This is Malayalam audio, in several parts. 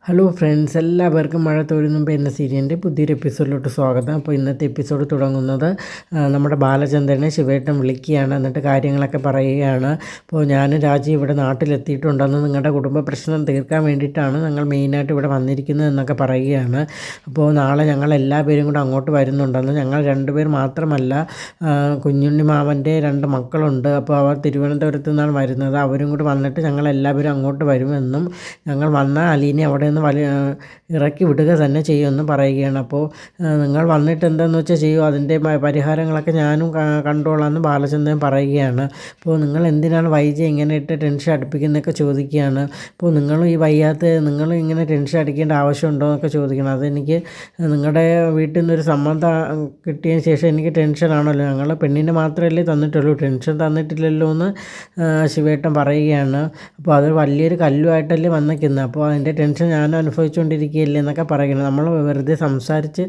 ഹലോ ഫ്രണ്ട്സ്, എല്ലാവർക്കും മഴ തോരുന്ന മുമ്പ് എന്ന സീരിയലിൻ്റെ പുതിയൊരു എപ്പിസോഡിലോട്ട് സ്വാഗതം. അപ്പോൾ ഇന്നത്തെ എപ്പിസോഡ് തുടങ്ങുന്നത് നമ്മുടെ ബാലചന്ദ്രനെ ശിവേട്ടൻ വിളിക്കുകയാണ്. എന്നിട്ട് കാര്യങ്ങളൊക്കെ പറയുകയാണ്. അപ്പോൾ ഞാനും രാജി ഇവിടെ നാട്ടിലെത്തിയിട്ടുണ്ടെന്ന്, നിങ്ങളുടെ കുടുംബ പ്രശ്നം തീർക്കാൻ വേണ്ടിയിട്ടാണ് ഞങ്ങൾ മെയിനായിട്ട് ഇവിടെ വന്നിരിക്കുന്നത് എന്നൊക്കെ പറയുകയാണ്. അപ്പോൾ നാളെ ഞങ്ങൾ എല്ലാവരും കൂടെ അങ്ങോട്ട് വരുന്നുണ്ടെന്ന്. ഞങ്ങൾ രണ്ടുപേർ മാത്രമല്ല, കുഞ്ഞുണ്ണി മാമൻ്റെ 2 മക്കളുണ്ട്. അപ്പോൾ അവർ തിരുവനന്തപുരത്ത് നിന്നാണ് വരുന്നത്. അവരും കൂടി വന്നിട്ട് ഞങ്ങൾ എല്ലാവരും അങ്ങോട്ട് വരുമെന്നും, ഞങ്ങൾ വന്ന അലീനെ അവിടെ നിന്ന് ഇറക്കി വിടുക തന്നെ ചെയ്യുമെന്ന് പറയുകയാണ്. അപ്പോൾ നിങ്ങൾ വന്നിട്ട് എന്താണെന്ന് വെച്ചാൽ ചെയ്യുമോ, അതിൻ്റെ പരിഹാരങ്ങളൊക്കെ ഞാനും കണ്ടോളാമെന്ന് ബാലചന്ദ്രൻ പറയുകയാണ്. അപ്പോൾ നിങ്ങൾ എന്തിനാണ് വൈജി ഇങ്ങനെ ഇട്ട് ടെൻഷൻ അടുപ്പിക്കുന്നതൊക്കെ ചോദിക്കുകയാണ്. അപ്പോൾ നിങ്ങളും ഈ നിങ്ങളും ഇങ്ങനെ ടെൻഷൻ അടിക്കേണ്ട ആവശ്യമുണ്ടോ എന്നൊക്കെ ചോദിക്കണം. അതെനിക്ക് നിങ്ങളുടെ വീട്ടിൽ നിന്നൊരു സമ്മതം കിട്ടിയതിന് ശേഷം എനിക്ക് ടെൻഷനാണല്ലോ. ഞങ്ങൾ പെണ്ണിനെ മാത്രമല്ലേ തന്നിട്ടുള്ളൂ, ടെൻഷൻ തന്നിട്ടില്ലല്ലോ എന്ന് ശിവേട്ടൻ പറയുകയാണ്. അപ്പോൾ അത് വലിയൊരു കല്ലുമായിട്ടല്ലേ വന്നിരിക്കുന്നത്. അപ്പോൾ അതിൻ്റെ ടെൻഷൻ ഞാൻ അനുഭവിച്ചുകൊണ്ടിരിക്കുകയില്ലേ എന്നൊക്കെ പറയുന്നത്. നമ്മൾ വെറുതെ സംസാരിച്ച്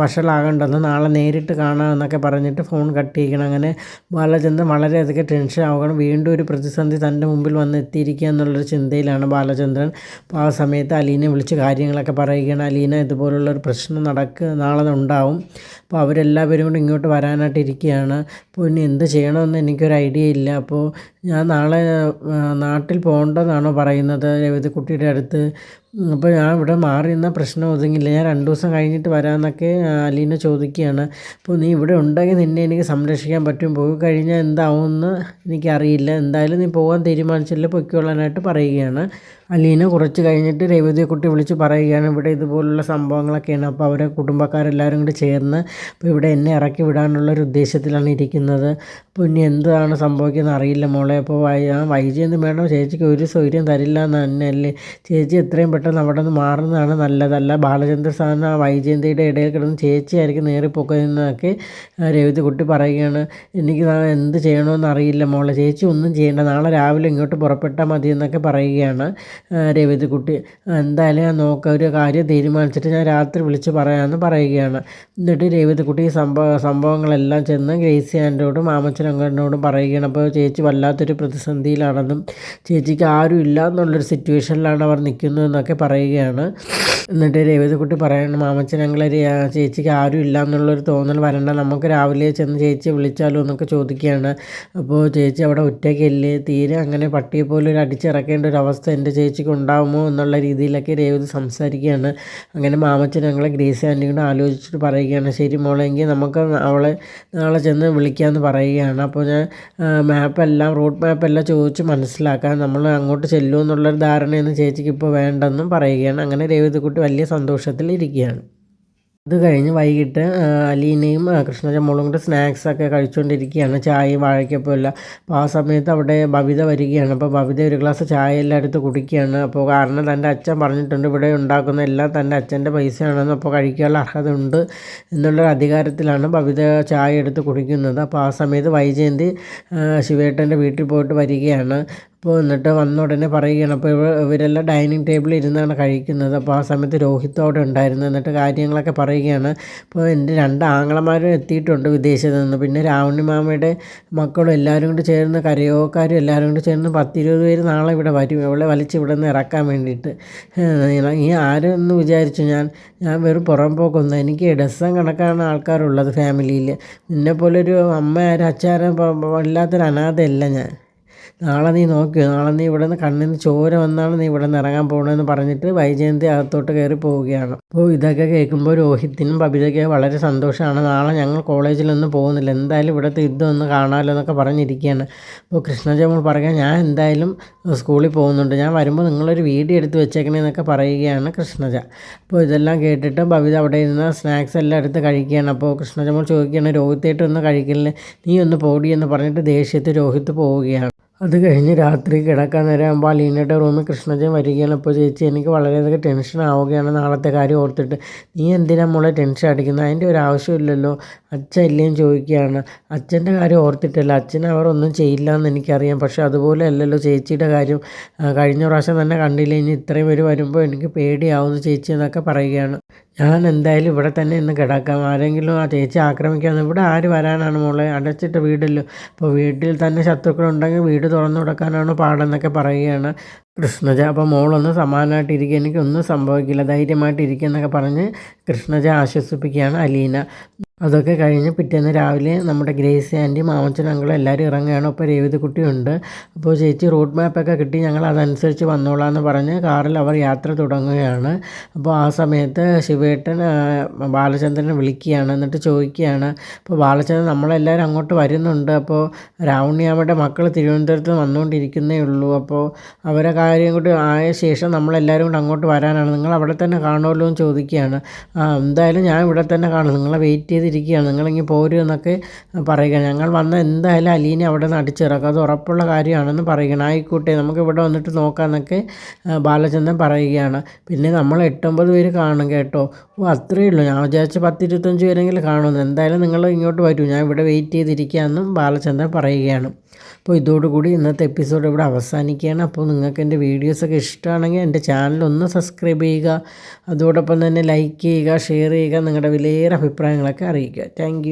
വഷളാകണ്ടെന്ന്, നാളെ നേരിട്ട് കാണാമെന്നൊക്കെ പറഞ്ഞിട്ട് ഫോൺ കട്ട് ചെയ്യണം. അങ്ങനെ ബാലചന്ദ്രൻ വളരെയധികം ടെൻഷൻ ആവുകയാണ്. വീണ്ടും ഒരു പ്രതിസന്ധി തൻ്റെ മുമ്പിൽ വന്ന് എത്തിയിരിക്കുക എന്നുള്ളൊരു ചിന്തയിലാണ് ബാലചന്ദ്രൻ. അപ്പോൾ ആ സമയത്ത് അലീനെ വിളിച്ച് കാര്യങ്ങളൊക്കെ പറയുകയാണ്. അലീന, ഇതുപോലുള്ളൊരു പ്രശ്നം നാളെ ഉണ്ടാവും. അപ്പോൾ അവരെല്ലാവരും കൂടി ഇങ്ങോട്ട് വരാനായിട്ട് ഇരിക്കുകയാണ്. അപ്പോൾ ഇനി എന്ത് ചെയ്യണമെന്ന് എനിക്കൊരു ഐഡിയ ഇല്ല. അപ്പോൾ ഞാൻ നാളെ നാട്ടിൽ പോകേണ്ടതെന്നാണോ പറയുന്നത് രേവതിക്കുട്ടിയുടെ അടുത്ത്. അപ്പോൾ ഞാൻ ഇവിടെ മാറി നിന്നാൽ പ്രശ്നം ഒതുങ്ങില്ല, ഞാൻ 2 ദിവസം കഴിഞ്ഞിട്ട് വരാമെന്നൊക്കെ അലീന ചോദിക്കുകയാണ്. അപ്പോൾ നീ ഇവിടെ ഉണ്ടെങ്കിൽ നിന്നെ എനിക്ക് സംരക്ഷിക്കാൻ പറ്റും, പോയി കഴിഞ്ഞാൽ എന്താവുമെന്ന് എനിക്കറിയില്ല, എന്തായാലും നീ പോകാൻ തീരുമാനിച്ചില്ല, പൊയ്ക്കൊള്ളാനായിട്ട് പറയുകയാണ്. അലീന കുറച്ച് കഴിഞ്ഞിട്ട് രേവതിയെക്കുട്ടി വിളിച്ച് പറയുകയാണ്, ഇവിടെ ഇതുപോലുള്ള സംഭവങ്ങളൊക്കെയാണ്. അപ്പോൾ അവരെ കുടുംബക്കാരെല്ലാവരും കൂടി ചേർന്ന് അപ്പോൾ ഇവിടെ എന്നെ ഇറക്കി വിടാനുള്ളൊരു ഉദ്ദേശത്തിലാണ് ഇരിക്കുന്നത്. അപ്പോൾ ഇനി എന്താണ് സംഭവിക്കുന്നത് അറിയില്ല മോളെ. അപ്പോൾ വൈജി എന്ന് വേണം, ചേച്ചിക്ക് ഒരു സൗകര്യം തരില്ല എന്ന് തന്നെയല്ലേ. ചേച്ചി എത്രയും പെട്ടെന്ന് അവിടെ നിന്ന് മാറുന്നതാണ് നല്ലതല്ല. ബാലചന്ദ്ര സാറിന് വൈജയന്തിയുടെ ഇടയിൽ കിടന്ന് ചേച്ചിയായിരിക്കും നേറിപ്പോക്കുന്നതൊക്കെ രേവതിക്കുട്ടി പറയുകയാണ്. എനിക്ക് എന്ത് ചെയ്യണമെന്ന് അറിയില്ല മോളെ, ചേച്ചി ഒന്നും ചെയ്യേണ്ട, നാളെ രാവിലെ ഇങ്ങോട്ട് പുറപ്പെട്ടാൽ മതി എന്നൊക്കെ പറയുകയാണ് രേവതിക്കുട്ടി. എന്തായാലും ഞാൻ ഒരു കാര്യം തീരുമാനിച്ചിട്ട് ഞാൻ രാത്രി വിളിച്ച് പറയാമെന്ന് പറയുകയാണ്. എന്നിട്ട് രേവതിക്കുട്ടി ഈ സംഭവങ്ങളെല്ലാം ചെന്ന് ഗ്രേസി ആൻ്റിയോടും മാമച്ചനോടും പറയുകയാണ്. അപ്പോൾ ചേച്ചി വല്ലാത്തൊരു പ്രതിസന്ധിയിലാണെന്നും ചേച്ചിക്ക് ആരും ഇല്ല എന്നുള്ളൊരു സിറ്റുവേഷനിലാണ് അവർ നിൽക്കുന്നതെന്നൊക്കെ പറയുകയാണ്. എന്നിട്ട് രേവതിക്കുട്ടി പറയണം, മാമച്ചനങ്ങളെ ചേച്ചിക്ക് ആരും ഇല്ല എന്നുള്ളൊരു തോന്നൽ വരണ്ട, നമുക്ക് രാവിലെ ചെന്ന് ചേച്ചിയെ വിളിച്ചാലോ എന്നൊക്കെ ചോദിക്കുകയാണ്. അപ്പോൾ ചേച്ചി അവിടെ ഒറ്റയ്ക്കല്ലേ, തീരെ അങ്ങനെ പട്ടിയെ പോലെ ഒരു അടിച്ചിറക്കേണ്ട ഒരു അവസ്ഥ എൻ്റെ ചേച്ചിക്ക് ഉണ്ടാകുമോ എന്നുള്ള രീതിയിലൊക്കെ രേവതി സംസാരിക്കുകയാണ്. അങ്ങനെ മാമച്ചനങ്ങളെ ഗ്രേസി ആൻറ്റി കൂടെ ആലോചിച്ചിട്ട് പറയുകയാണ്, ശരി മോളെങ്കിൽ നമുക്ക് അവളെ നാളെ ചെന്ന് വിളിക്കാമെന്ന് പറയുകയാണ്. അപ്പോൾ ഞാൻ റൂട്ട് മാപ്പെല്ലാം ചോദിച്ച് മനസ്സിലാക്കാൻ നമ്മൾ അങ്ങോട്ട് ചെല്ലുമോ എന്നുള്ളൊരു ധാരണയൊന്നും ചേച്ചിക്ക് ഇപ്പോൾ വേണ്ടെന്നും പറയുകയാണ്. അങ്ങനെ രേവതിക്കുട്ടി വലിയ സന്തോഷത്തിൽ ഇരിക്കുകയാണ്. അത് കഴിഞ്ഞ് വൈകിട്ട് അലീനയും കൃഷ്ണജമ്മോളും കൂടെ സ്നാക്സൊക്കെ കഴിച്ചുകൊണ്ടിരിക്കുകയാണ്, ചായയും വാഴയ്ക്കപ്പമില്ല. അപ്പോൾ ആ സമയത്ത് അവിടെ ബബിത വരികയാണ്. അപ്പോൾ ബബിത ഒരു ഗ്ലാസ് ചായ എല്ലാം എടുത്ത് കുടിക്കുകയാണ്. അപ്പോൾ കാരണം തൻ്റെ അച്ഛൻ പറഞ്ഞിട്ടുണ്ട് ഇവിടെ ഉണ്ടാക്കുന്ന എല്ലാം തൻ്റെ അച്ഛൻ്റെ പൈസയാണെന്ന്, അപ്പോൾ കഴിക്കാനുള്ള അർഹത ഉണ്ട് എന്നുള്ളൊരു അധികാരത്തിലാണ് ബബിത ചായ എടുത്ത് കുടിക്കുന്നത്. അപ്പോൾ ആ സമയത്ത് വൈജയന്തി ശിവേട്ടൻ്റെ വീട്ടിൽ പോയിട്ട് വരികയാണ്. അപ്പോൾ എന്നിട്ട് വന്ന ഉടനെ പറയുകയാണ്. അപ്പോൾ ഇവരെല്ലാം ഡൈനിങ് ടേബിളിൽ ഇരുന്നാണ് കഴിക്കുന്നത്. അപ്പോൾ ആ സമയത്ത് രോഹിത് അവിടെ ഉണ്ടായിരുന്നു. എന്നിട്ട് കാര്യങ്ങളൊക്കെ പറയുകയാണ്. അപ്പോൾ എൻ്റെ 2 ആങ്ങളമാരും എത്തിയിട്ടുണ്ട് വിദേശത്ത് നിന്ന്, പിന്നെ രാവണി മാമയുടെ മക്കളും എല്ലാവരും കൂടി ചേർന്ന്, കരയോക്കാരും എല്ലാവരും കൂടി ചേർന്ന് 10-20 പേര് നാളെ ഇവിടെ വരും, ഇവളെ വലിച്ച് ഇവിടെ നിന്ന് ഇറക്കാൻ വേണ്ടിയിട്ട്. ഈ ആരെന്ന് വിചാരിച്ചു ഞാൻ വെറും പുറം പോക്കൊന്നും, എനിക്ക് ഡസൻ കണക്കാണ് ആൾക്കാരുള്ളത് ഫാമിലിയിൽ. നിന്നെപ്പോലൊരു അമ്മ ആരും അച്ഛാരും വല്ലാത്തൊരു അനാഥയല്ല ഞാൻ. നാളെ നീ നോക്കിയോ, നാളെ നീ ഇവിടെ നിന്ന് കണ്ണിൽ നിന്ന് ചോര വന്നാണ് നീ ഇവിടെ നിന്ന് ഇറങ്ങാൻ പോകണമെന്ന് പറഞ്ഞിട്ട് വൈജയന്തി അകത്തോട്ട് കയറി പോവുകയാണ്. അപ്പോൾ ഇതൊക്കെ കേൾക്കുമ്പോൾ രോഹിത്തിനും ബബിതയ്ക്ക് വളരെ സന്തോഷമാണ്. നാളെ ഞങ്ങൾ കോളേജിലൊന്നും പോകുന്നില്ല, എന്തായാലും ഇവിടുത്തെ യുദ്ധം ഒന്ന് കാണാമല്ലോ എന്നൊക്കെ പറഞ്ഞിരിക്കുകയാണ്. അപ്പോൾ കൃഷ്ണജമ്മൾ പറയാൻ, ഞാൻ എന്തായാലും സ്കൂളിൽ പോകുന്നുണ്ട്, ഞാൻ വരുമ്പോൾ നിങ്ങളൊരു വീഡിയോ എടുത്ത് വെച്ചേക്കണേ എന്നൊക്കെ പറയുകയാണ് കൃഷ്ണജ. അപ്പോൾ ഇതെല്ലാം കേട്ടിട്ട് ബബിത അവിടെ ഇരുന്ന് സ്നാക്സ് എല്ലാം എടുത്ത് കഴിക്കുകയാണ്. അപ്പോൾ കൃഷ്ണജമ്മൾ ചോദിക്കുകയാണ്, രോഹിത്തായിട്ടൊന്നും കഴിക്കില്ലേ, നീ ഒന്ന് പോടി എന്ന് പറഞ്ഞിട്ട് ദേഷ്യത്തിൽ രോഹിത്ത് പോവുകയാണ്. അത് കഴിഞ്ഞ് രാത്രി കിടക്കാൻ നേരമാകുമ്പോൾ അലീനയുടെ റൂമിൽ കൃഷ്ണജൻ വരികയാണ്. അപ്പോൾ ചേച്ചി, എനിക്ക് വളരെയധികം ടെൻഷൻ ആവുകയാണ് നാളത്തെ കാര്യം ഓർത്തിട്ട്. നീ എന്തിനാ മോളെ ടെൻഷൻ അടിക്കുന്നത്, അതിൻ്റെ ഒരു ആവശ്യമില്ലല്ലോ. അച്ഛൻ ഇല്ലേന്ന് ചോദിക്കുകയാണ്. അച്ഛൻ്റെ കാര്യം ഓർത്തിട്ടല്ല, അച്ഛന് അവർ ഒന്നും ചെയ്യില്ല എന്ന് എനിക്കറിയാം. പക്ഷെ അതുപോലെ അല്ലല്ലോ ചേച്ചിയുടെ കാര്യം. കഴിഞ്ഞ പ്രാവശ്യം തന്നെ കണ്ടില്ലേ, ഇനി ഇത്രയും പേര് വരുമ്പോൾ എനിക്ക് പേടിയാവുന്നു ചേച്ചി എന്നൊക്കെ പറയുകയാണ്. ഞാൻ എന്തായാലും ഇവിടെ തന്നെ ഇന്ന് കിടക്കാം, ആരെങ്കിലും ആ ചേച്ചി ആക്രമിക്കാമെന്ന്. ഇവിടെ ആര് വരാനാണ് മോളെ, അടച്ചിട്ട വീടല്ലോ. അപ്പോൾ വീട്ടിൽ തന്നെ ശത്രുക്കളുണ്ടെങ്കിൽ വീട് തുറന്നു കൊടുക്കാനാണ് പാടെന്നൊക്കെ പറയുകയാണ് കൃഷ്ണജ. അപ്പോൾ മോളൊന്ന് സമാധാനമായിട്ടിരിക്കുക, എനിക്കൊന്നും സംഭവിക്കില്ല, ധൈര്യമായിട്ടിരിക്കുക എന്നൊക്കെ പറഞ്ഞ് കൃഷ്ണജ ആശ്വസിപ്പിക്കുകയാണ് അലീന. അതൊക്കെ കഴിഞ്ഞ് പിറ്റേന്ന് രാവിലെ നമ്മുടെ ഗ്രേസി ആൻറ്റിയും മാമച്ചനും അങ്കിളും എല്ലാവരും ഇറങ്ങുകയാണ്. അപ്പോൾ രേവതിക്കുട്ടിയുണ്ട്. അപ്പോൾ ചേച്ചി റൂട്ട് മാപ്പൊക്കെ കിട്ടി, ഞങ്ങൾ അതനുസരിച്ച് വന്നോളാം എന്ന് പറഞ്ഞ് കാറിൽ അവർ യാത്ര തുടങ്ങുകയാണ്. അപ്പോൾ ആ സമയത്ത് ശിവേട്ടൻ ബാലചന്ദ്രനെ വിളിക്കുകയാണ്. എന്നിട്ട് ചോദിക്കുകയാണ്, അപ്പോൾ ബാലചന്ദ്രൻ നമ്മളെല്ലാവരും അങ്ങോട്ട് വരുന്നുണ്ട്, അപ്പോൾ രാവണിയാമ്മയുടെ മക്കൾ തിരുവനന്തപുരത്ത് വന്നുകൊണ്ടിരിക്കുന്നേ ഉള്ളൂ, അപ്പോൾ അവരെ കാര്യം കൂടി ആയ ശേഷം നമ്മളെല്ലാവരും കൂടെ അങ്ങോട്ട് വരാനാണ്, നിങ്ങൾ അവിടെ തന്നെ കാണുമല്ലോ എന്ന് ചോദിക്കുകയാണ്. എന്തായാലും ഞാൻ ഇവിടെ തന്നെ കാണും, നിങ്ങളെ വെയിറ്റ് ചെയ്തിരിക്കുകയാണ്, നിങ്ങളിങ്ങനെ പോരും എന്നൊക്കെ പറയുക. ഞങ്ങൾ വന്ന എന്തായാലും അലീനെ അവിടെ നിന്ന് അടിച്ചിറക്കും, അത് ഉറപ്പുള്ള കാര്യമാണെന്ന് പറയുകയാണ്. ആയിക്കോട്ടെ, നമുക്ക് ഇവിടെ വന്നിട്ട് നോക്കാമെന്നൊക്കെ ബാലചന്ദ്രൻ പറയുകയാണ്. പിന്നെ നമ്മൾ 8-9 പേര് കാണും കേട്ടോ. ഓ അത്രയേ ഉള്ളൂ, ഞാൻ വിചാരിച്ച 10-25 പേരെങ്കിലും കാണുമെന്ന്. എന്തായാലും നിങ്ങൾ ഇങ്ങോട്ട് വരൂ, ഞാൻ ഇവിടെ വെയിറ്റ് ചെയ്തിരിക്കുകയെന്നും ബാലചന്ദ്രൻ പറയുകയാണ്. അപ്പോൾ ഇതോടുകൂടി ഇന്നത്തെ എപ്പിസോഡ് ഇവിടെ അവസാനിക്കുകയാണ്. അപ്പോൾ നിങ്ങൾക്ക് എൻ്റെ വീഡിയോസൊക്കെ ഇഷ്ടമാണെങ്കിൽ എൻ്റെ ചാനലൊന്ന് സബ്സ്ക്രൈബ് ചെയ്യുക, അതോടൊപ്പം തന്നെ ലൈക്ക് ചെയ്യുക, ഷെയർ ചെയ്യുക, നിങ്ങളുടെ വിലയേറെ അഭിപ്രായങ്ങളൊക്കെ അറിയിക്കുക. താങ്ക്